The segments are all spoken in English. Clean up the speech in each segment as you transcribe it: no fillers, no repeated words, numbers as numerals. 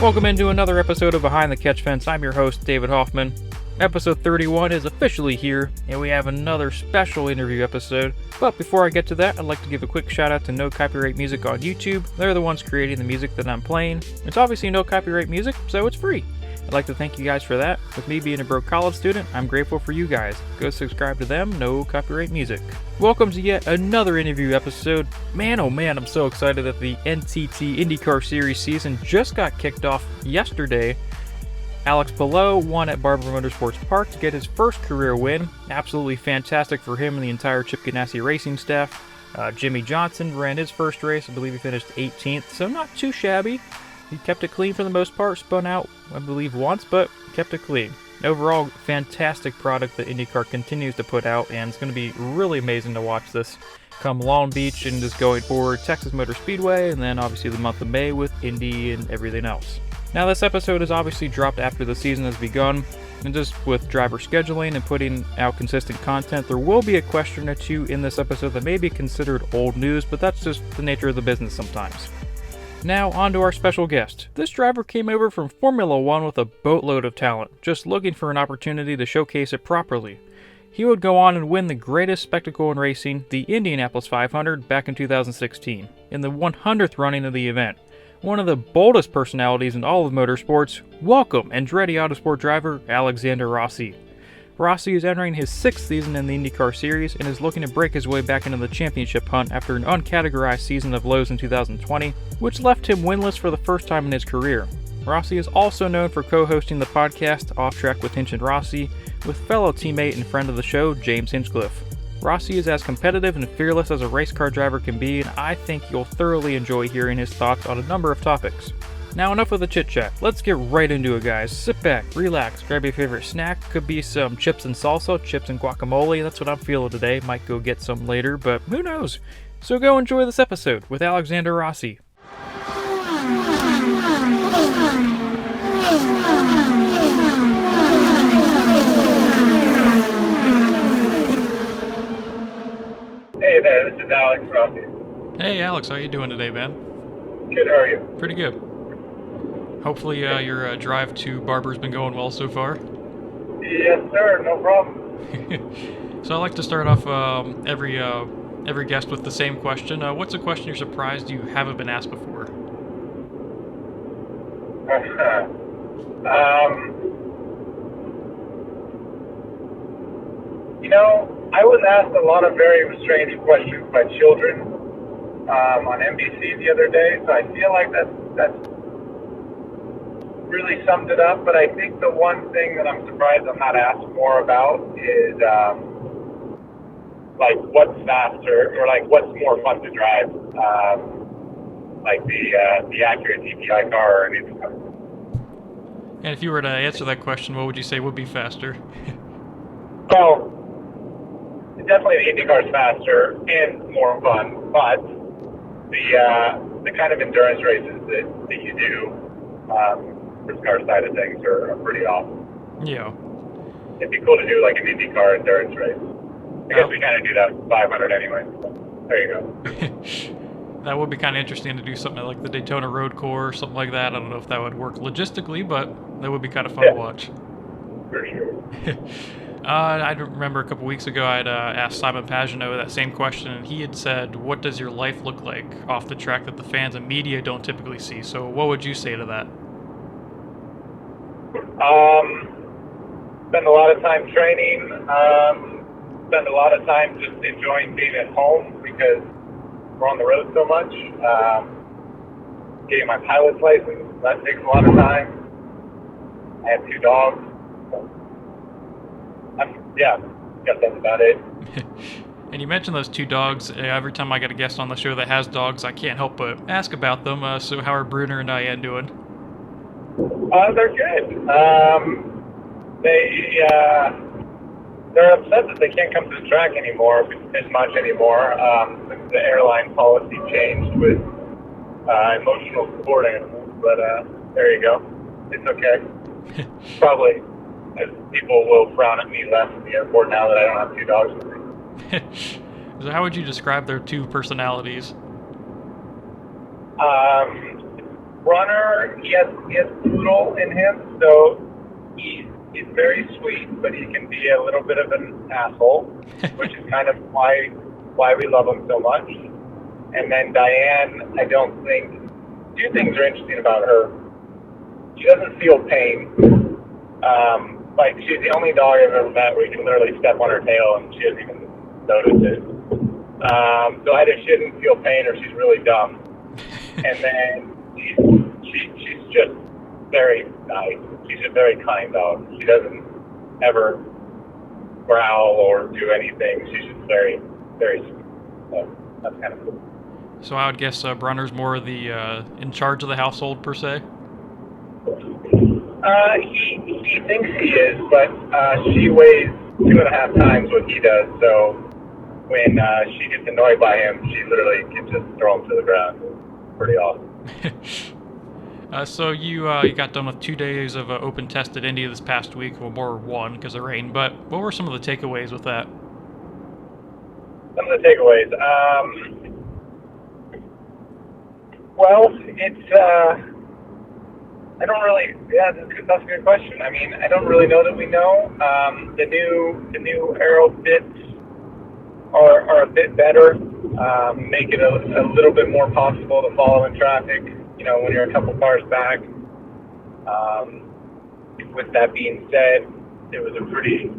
Welcome into another episode of Behind the Catch Fence. I'm your host, David Hoffman. Episode 31 is officially here, and we have another special interview episode. But before I get to that, I'd like to give a quick shout out to No Copyright Music on YouTube. They're the ones creating the music that I'm playing. It's obviously no copyright music, so it's free. I'd like to thank you guys for that. With me being a broke college student, I'm grateful for you guys. Go subscribe to them, No Copyright Music. Welcome to yet another interview episode. Man, oh man, I'm so excited that the NTT IndyCar Series season just got kicked off yesterday. Alex Palou won at Barber Motorsports Park to get his first career win. Absolutely fantastic for him and the entire Chip Ganassi racing staff. Jimmy Johnson ran his first race. I believe he finished 18th, so not too shabby. He kept it clean for the most part, spun out, I believe, once, but kept it clean. Overall, fantastic product that IndyCar continues to put out, and it's going to be really amazing to watch this come Long Beach and just going forward, Texas Motor Speedway, and then obviously the month of May with Indy and everything else. Now, this episode is obviously dropped after the season has begun, and just with driver scheduling and putting out consistent content, there will be a question or two in this episode that may be considered old news, but that's just the nature of the business sometimes. Now, on to our special guest. This driver came over from Formula One with a boatload of talent, just looking for an opportunity to showcase it properly. He would go on and win the greatest spectacle in racing, the Indianapolis 500, back in 2016, in the 100th running of the event. One of the boldest personalities in all of motorsports, welcome Andretti Autosport driver Alexander Rossi. Rossi is entering his 6th season in the IndyCar Series and is looking to break his way back into the championship hunt after an uncategorized season of lows in 2020, which left him winless for the first time in his career. Rossi is also known for co-hosting the podcast Off Track with Hinch and Rossi with fellow teammate and friend of the show, James Hinchcliffe. Rossi is as competitive and fearless as a race car driver can be, and I think you'll thoroughly enjoy hearing his thoughts on a number of topics. Now, enough of the chit-chat. Let's get right into it, guys. Sit back, relax, grab your favorite snack. Could be some chips and salsa, chips and guacamole. That's what I'm feeling today. Might go get some later, but who knows? So go enjoy this episode with Alexander Rossi. Hey there, this is Alex Rossi. Hey, Alex. How you doing today, man? Good, how are you? Pretty good. Hopefully your drive to Barber's been going well so far. Yes, sir, no problem. So I like to start off every guest with the same question. What's a question you're surprised you haven't been asked before? I was asked a lot of very strange questions by children on NBC the other day, so I feel like that's really summed it up. But I think the one thing that I'm surprised I'm not asked more about is like what's faster or like what's more fun to drive, like the accurate TPI car or an IndyCar. And if you were to answer that question, what would you say would be faster? Well, definitely the IndyCar is faster and more fun, but the kind of endurance races that you do for the car side of things are pretty awesome. Yeah. It'd be cool to do like an IndyCar endurance race. I guess we kind of do that with 500 anyway. So there you go. That would be kind of interesting to do something like the Daytona Road Course or something like that. I don't know if that would work logistically, but that would be kind of fun to watch. For sure. I remember a couple weeks ago I'd asked Simon Pagenaud that same question, and he had said, what does your life look like off the track that the fans and media don't typically see? So what would you say to that? Spend a lot of time training, spend a lot of time just enjoying being at home because we're on the road so much. Getting my pilot's license, that takes a lot of time. I have 2 dogs. Yeah, guess that's about it. And you mentioned those 2 dogs. Every time I get a guest on the show that has dogs, I can't help but ask about them. So how are Brunner and Diane doing? They're good. They're upset that they can't come to the track anymore, as much anymore. The airline policy changed with emotional support animals, but there you go. It's okay. Probably people will frown at me less at the airport now that I don't have 2 dogs with me. So how would you describe their 2 personalities? Brunner, he has poodle in him, so he's very sweet, but he can be a little bit of an asshole, which is kind of why we love him so much. And then Diane, I don't think, two things are interesting about her. She doesn't feel pain. Like, she's the only dog I've ever met where you can literally step on her tail and she doesn't even notice it. So either she doesn't feel pain or she's really dumb. And then she's just very nice. She's a very kind dog. She doesn't ever growl or do anything. She's just very, very sweet. So that's kind of cool. So I would guess Brunner's more the in charge of the household, per se? He thinks he is, but she weighs 2.5 times what he does, so when she gets annoyed by him, she literally can just throw him to the ground. Pretty awesome. So you got done with 2 days of open test at Indy this past week. Well, more one because of rain, but what were some of the takeaways with that? Some of the takeaways. Well, it's I don't really. Yeah, that's a good question. I mean, I don't really know that we know. The new aero bits are a bit better. Make it a little bit more possible to follow in traffic. You know, when you're a couple cars back. With that being said, it was a pretty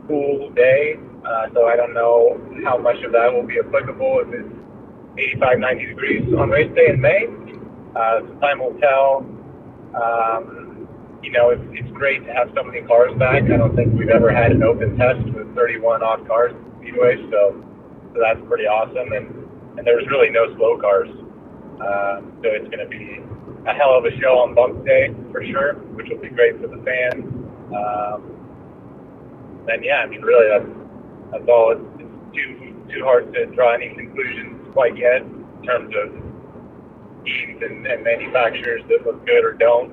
cool day. So I don't know how much of that will be applicable if it's 85, 90 degrees on race day in May. Time will tell. You know, it's great to have so many cars back. I don't think we've ever had an open test with 31 odd cars at the Speedway, so that's pretty awesome. And there's really no slow cars. So it's going to be a hell of a show on bump day for sure, which will be great for the fans. And yeah, I mean, really, that's all. It's too hard to draw any conclusions quite yet in terms of teams and manufacturers that look good or don't.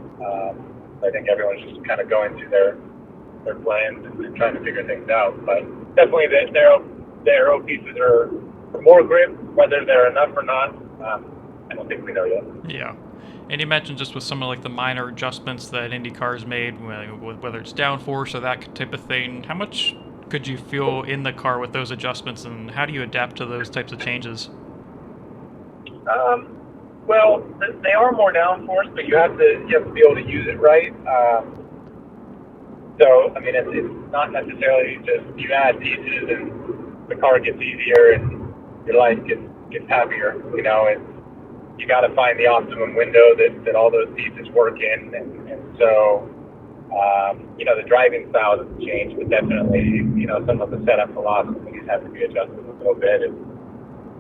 I think everyone's just kind of going through their plans and trying to figure things out. But definitely the aero pieces are more grip. Whether they're enough or not, I don't think we know yet. Yeah. And you mentioned just with some of like the minor adjustments that IndyCar's made, whether it's downforce or that type of thing, how much could you feel in the car with those adjustments, and how do you adapt to those types of changes? Well, they are more downforce, but you have to be able to use it right. So I mean, it's not necessarily just you add pieces and the car gets easier and your life gets happier. You know, you got to find the optimum window that all those pieces work in, and so you know, the driving style doesn't change, but definitely, you know, some of the setup philosophies have to be adjusted a little bit. And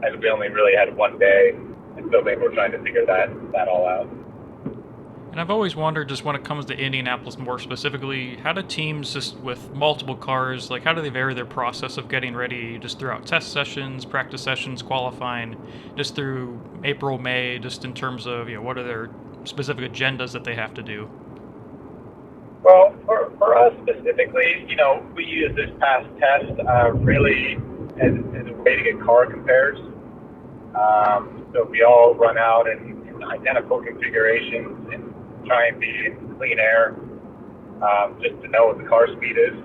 as we only really had one day, and so maybe we're trying to figure that all out. And I've always wondered, just when it comes to Indianapolis more specifically, how do teams just with multiple cars, like how do they vary their process of getting ready just throughout test sessions, practice sessions, qualifying, just through April, May, just in terms of, you know, what are their specific agendas that they have to do? Well, for us specifically, you know, we use this past test really as a way to get car compares. So we all run out in identical configurations and try and be in clean air, just to know what the car speed is,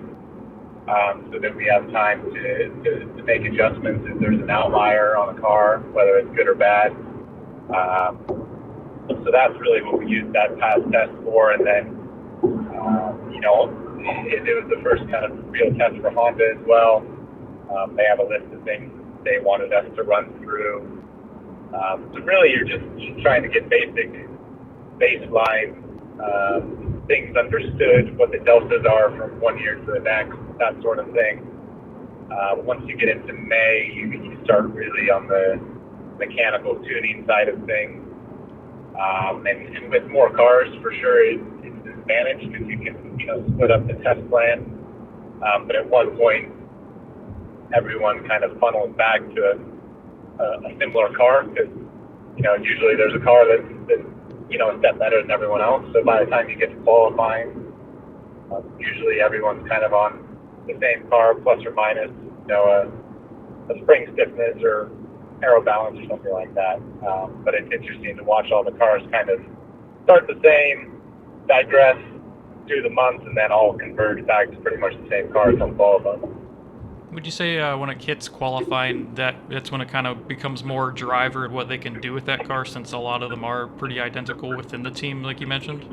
so that we have time to make adjustments if there's an outlier on a car, whether it's good or bad. So that's really what we used that past test for. And then, you know, it was the first kind of real test for Honda as well. They have a list of things they wanted us to run through. So really, you're just trying to get basic baseline things understood, what the deltas are from one year to the next, that sort of thing. Once you get into May, you start really on the mechanical tuning side of things. And with more cars, for sure, it's an advantage because you can, you know, split up the test plan. But at one point, everyone kind of funnels back to a similar car because, you know, usually there's a car that's you know, a step better than everyone else. So by the time you get to qualifying, usually everyone's kind of on the same car, plus or minus, you know, a spring stiffness or aero balance or something like that. But it's interesting to watch all the cars kind of start the same, digress through the months, and then all converge back to pretty much the same cars on all of them. Would you say when it hits qualifying, that's when it kind of becomes more driver and what they can do with that car, since a lot of them are pretty identical within the team, like you mentioned?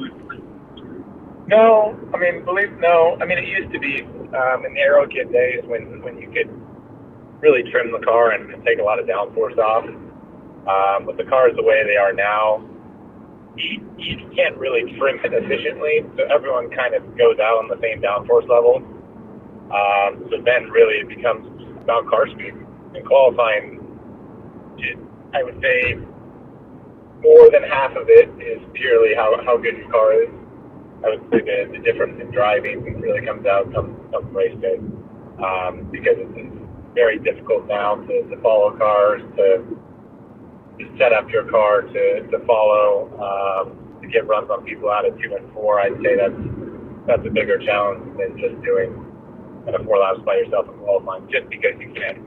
No, I mean, no. I mean, it used to be in the aero kit days when you could really trim the car and take a lot of downforce off. But the cars the way they are now, you can't really trim it efficiently, so everyone kind of goes out on the same downforce level. So then really it becomes about car speed. In qualifying, I would say more than half of it is purely how good your car is. I would say the difference in driving really comes out come race day, because it's very difficult now to follow cars, to set up your car to follow, to get runs on people out of 2 and 4. I'd say that's a bigger challenge than just doing kind of 4 laps by yourself in qualifying, just because you can't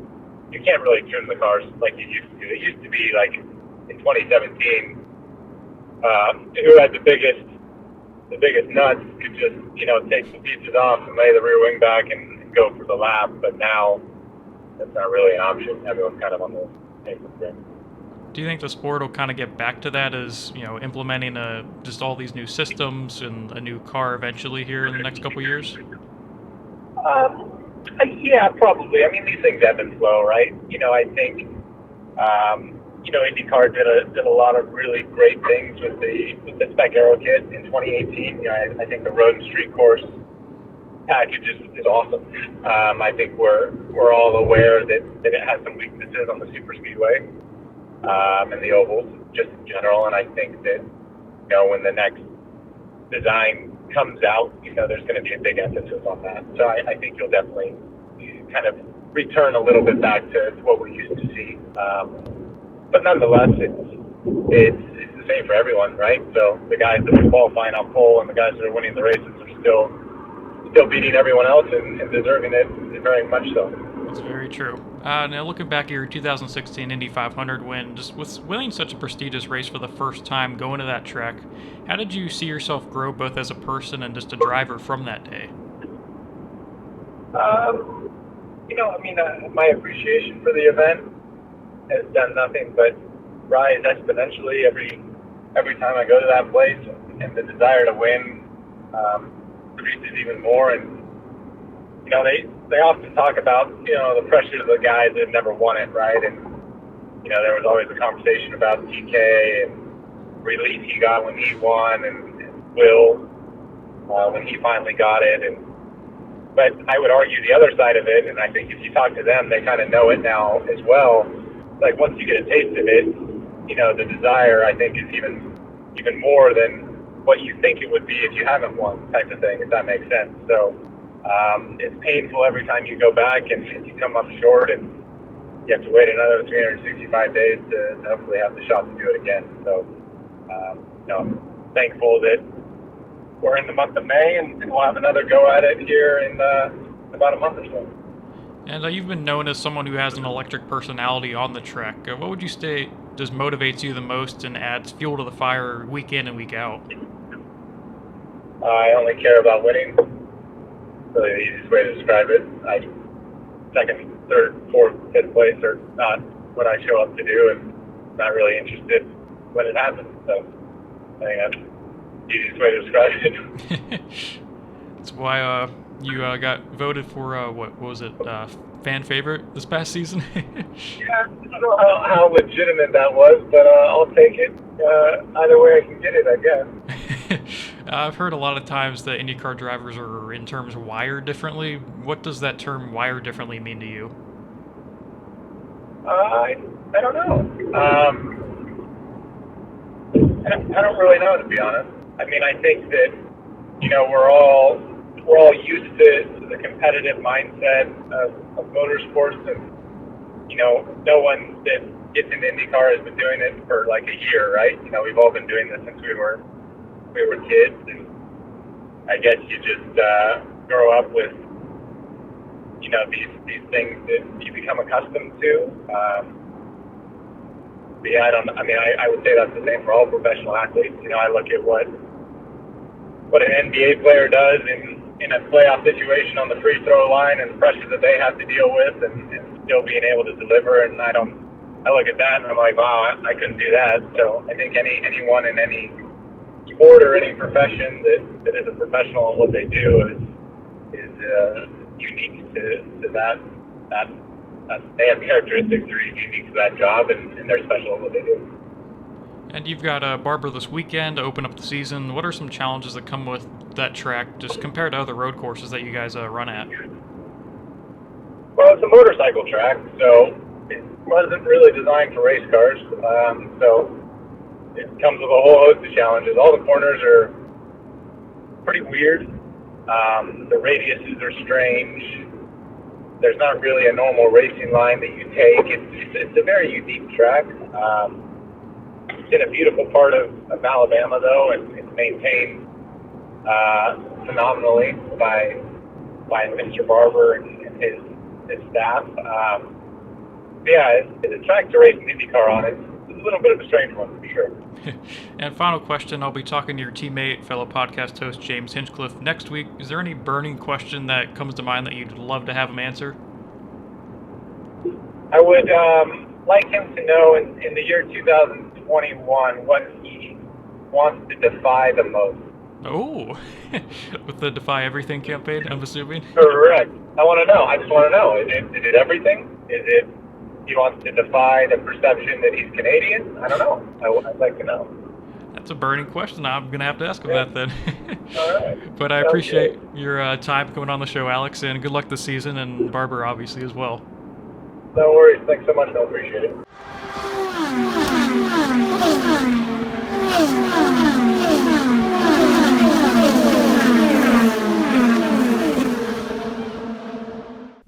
really trim the cars like you used to. It used to be like in 2017, who had the biggest nuts could just, take some pieces off and lay the rear wing back and go for the lap. But now that's not really an option. Everyone's kind of on the same thing. Do you think the sport will kind of get back to that as, implementing just all these new systems and a new car eventually here in the next couple of years? Yeah, probably. I mean, these things ebb and flow, right? I think, IndyCar did a lot of really great things with the spec aero kit in 2018. I think the road and street course package is awesome. I think we're all aware that it has some weaknesses on the super speedway and the ovals, just in general. And I think that when the next design comes out, there's going to be a big emphasis on that. So I think you'll definitely kind of return a little bit back to what we used to see. But nonetheless, it's the same for everyone, right? So the guys that are qualifying on pole and the guys that are winning the races are still beating everyone else and deserving it very much so. That's very true. Now looking back at your 2016 Indy 500 win, just with winning such a prestigious race for the first time, going to that track, how did you see yourself grow both as a person and just a driver from that day? My appreciation for the event has done nothing but rise exponentially every time I go to that place, and the desire to win increases even more. And they often talk about the pressure of the guys that have never won it, right? And there was always a conversation about TK and relief he got when he won, and Will when he finally got it. But I would argue the other side of it, and I think if you talk to them, they kind of know it now as well. Like once you get a taste of it, the desire, I think, is even more than what you think it would be if you haven't won, type of thing, if that makes sense. So it's painful every time you go back and you come up short, and you have to wait another 365 days to hopefully have the shot to do it again. So I'm thankful that we're in the month of May, and we'll have another go at it here in about a month or so. And you've been known as someone who has an electric personality on the track. What would you say just motivates you the most and adds fuel to the fire week in and week out? I only care about winning. Really the easiest way to describe it. Second, third, fourth, fifth place are not what I show up to do, and not really interested when it happens. So I think that's the easiest way to describe it. That's why you got voted for, what was it, fan favorite this past season? Yeah, I don't know how legitimate that was, but I'll take it. Either way I can get it, I guess. I've heard a lot of times that IndyCar drivers are, in terms, wired differently. What does that term wired differently mean to you? I don't know. I don't really know, to be honest. I mean, I think that, we're all used to the competitive mindset of motorsports, and no one that gets into IndyCar has been doing it for like a year, right? We've all been doing this since we were kids, and I guess you just grow up with these things that you become accustomed to. But yeah, I would say that's the same for all professional athletes. I look at what an NBA player does in a playoff situation on the free throw line and the pressure that they have to deal with and still being able to deliver. And I look at that and I'm like, wow, I couldn't do that. So I think anyone in any sport or any profession that is a professional in what they do is unique to that. They have characteristics that are unique to that job, and they're special at what they do. And you've got Barber this weekend to open up the season. What are some challenges that come with that track, just compared to other road courses that you guys run at? Well, it's a motorcycle track, so it wasn't really designed for race cars. So it comes with a whole host of challenges. All the corners are pretty weird. The radiuses are strange. There's not really a normal racing line that you take. It's a very unique track. It's in a beautiful part of Alabama, though, and it's maintained phenomenally by Mr. Barber and his staff. It's a track to race an IndyCar on. It's a little bit of a strange one, for sure. And final question, I'll be talking to your teammate, fellow podcast host James Hinchcliffe next week. Is there any burning question that comes to mind that you'd love to have him answer? I would like him to know in the year 2021 what he wants to defy the most. Oh, with the Defy Everything campaign, I'm assuming? Correct. I just want to know. Is it everything? Is it he wants to defy the perception that he's Canadian? I don't know. I'd like to know. That's a burning question. I'm going to have to ask him that then. All right. But I appreciate your time coming on the show, Alex, and good luck this season, and Barber obviously as well. No worries. Thanks so much. I appreciate it.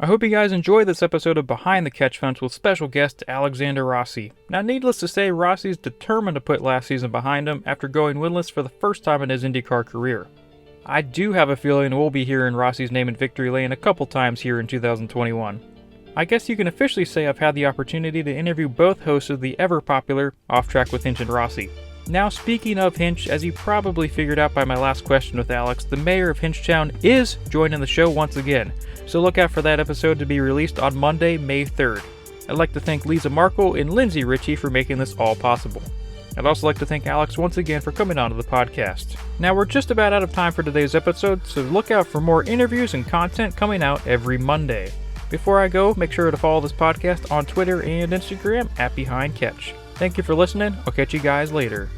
I hope you guys enjoyed this episode of Behind the Catch Fence with special guest Alexander Rossi. Now, needless to say, Rossi's determined to put last season behind him after going winless for the first time in his IndyCar career. I do have a feeling we'll be hearing Rossi's name in victory lane a couple times here in 2021. I guess you can officially say I've had the opportunity to interview both hosts of the ever-popular Off Track with Hinch and Rossi. Now, speaking of Hinch, as you probably figured out by my last question with Alex, the mayor of Hinchtown is joining the show once again, so look out for that episode to be released on Monday, May 3rd. I'd like to thank Lisa Markle and Lindsay Ritchie for making this all possible. I'd also like to thank Alex once again for coming onto the podcast. Now, we're just about out of time for today's episode, so look out for more interviews and content coming out every Monday. Before I go, make sure to follow this podcast on Twitter and Instagram at Behind Catch. Thank you for listening. I'll catch you guys later.